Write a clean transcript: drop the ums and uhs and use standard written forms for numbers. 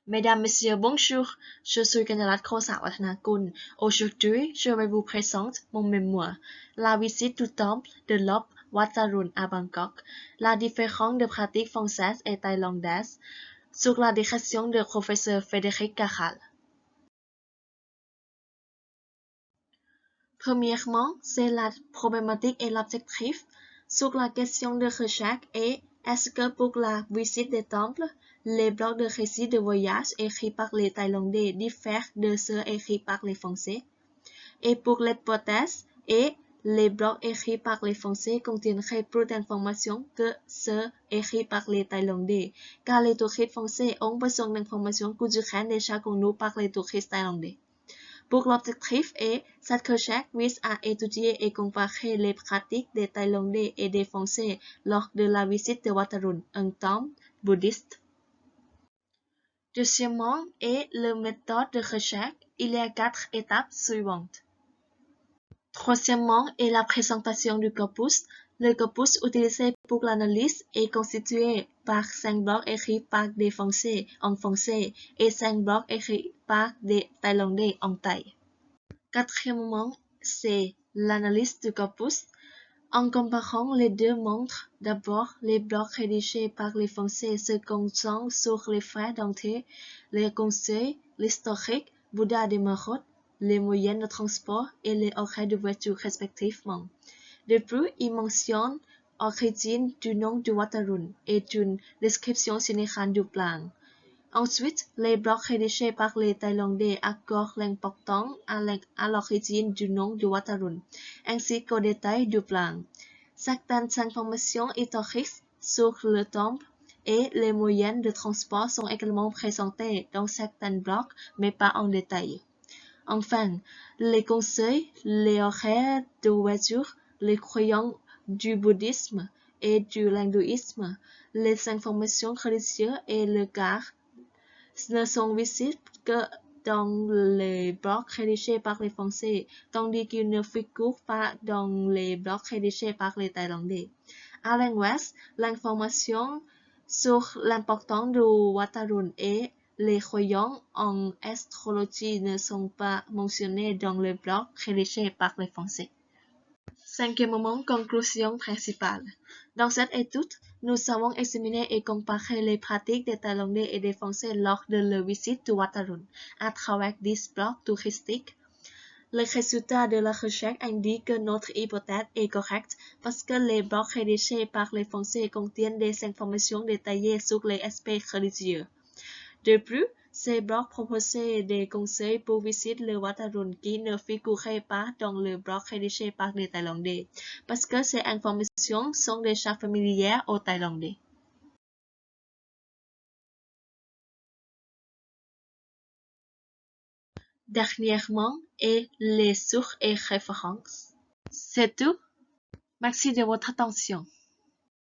Mesdames, Messieurs, bonjour. Je suis Kanalat Khosa Watanakul. Aujourd'hui, je vais vous présenter mon mémoire. La visite du temple de l'Op Watarun à Bangkok. La différence de pratiques françaises et thaïlandaises. Sur la direction du professeur Frédéric Caral. Premièrement, c'est la problématique et l'objectif. Sur la question de recherche est-ce que pour la visite des temples, les blocs de récits de voyage écrits par les Thaïlandais diffèrent de ceux écrits par les Français? Et pour l'hypothèse les blocs écrits par les Français contiendraient plus d'informations que ceux écrits par les Thaïlandais, car les touristes français ont besoin d'informations culturelles déjà connues par les touristes thaïlandais. Pour l'objectif cette recherche vise à étudier et comparer les pratiques des Thaïlandais et des Français lors de la visite de Watarun, un temple bouddhiste. Deuxièmement, la méthode de recherche. Il y a 4 étapes suivantes. Troisièmement, la présentation du corpus. Le corpus utilisé pour l'analyse est constitué par 5 blocs écrits par des Français en français et 5 blocs écrits par des Thaïlandais en thaï. Quatrièmement, c'est l'analyse du corpus. En comparant les deux montres, d'abord, les blocs rédigés par les Français se concentrent sur les frais d'entrée, les conseils, l'historique, Bouddha des Marottes, les moyens de transport et les horaires de voiture respectivement. De plus, ils mentionnent l'origine du nom de Watarun et une description générale du plan. Ensuite, les blocs rédigés par les Thaïlandais accordent l'importance à l'origine du nom de Watarun, ainsi qu'aux détails du plan. Certaines informations historiques sur le temple et les moyens de transport sont également présentées dans certains blocs, mais pas en détail. Enfin, les conseils, les horaires de voiture, les croyances du bouddhisme et du hindouisme, les informations religieuses et le gare ne sont visibles que dans les blocs rédigés par les Français, tandis qu'ils ne figurent pas dans les blocs rédigés par les Thaïlandais. À l'inverse, l'information sur l'importance du Watarun et les croyances en astrologie ne sont pas mentionnées dans les blocs rédigés par les Français. Cinquièmement, conclusion principale. Dans cette étude, nous avons examiné et comparé les pratiques des Thaïlandais et des Français lors de leur visite de Watarun à travers 10 blocs touristiques. Les résultats de la recherche indiquent que notre hypothèse est correcte parce que les blocs rédigés par les Français contiennent des informations détaillées sur les aspects religieux. De plus, ces blocs proposaient des conseils pour visiter le Watarun qui ne figuraient pas dans le bloc rédigé par les Thaïlandais, parce que ces informations sont déjà familières aux Thaïlandais. Dernièrement, les sources et références. C'est tout. Merci de votre attention.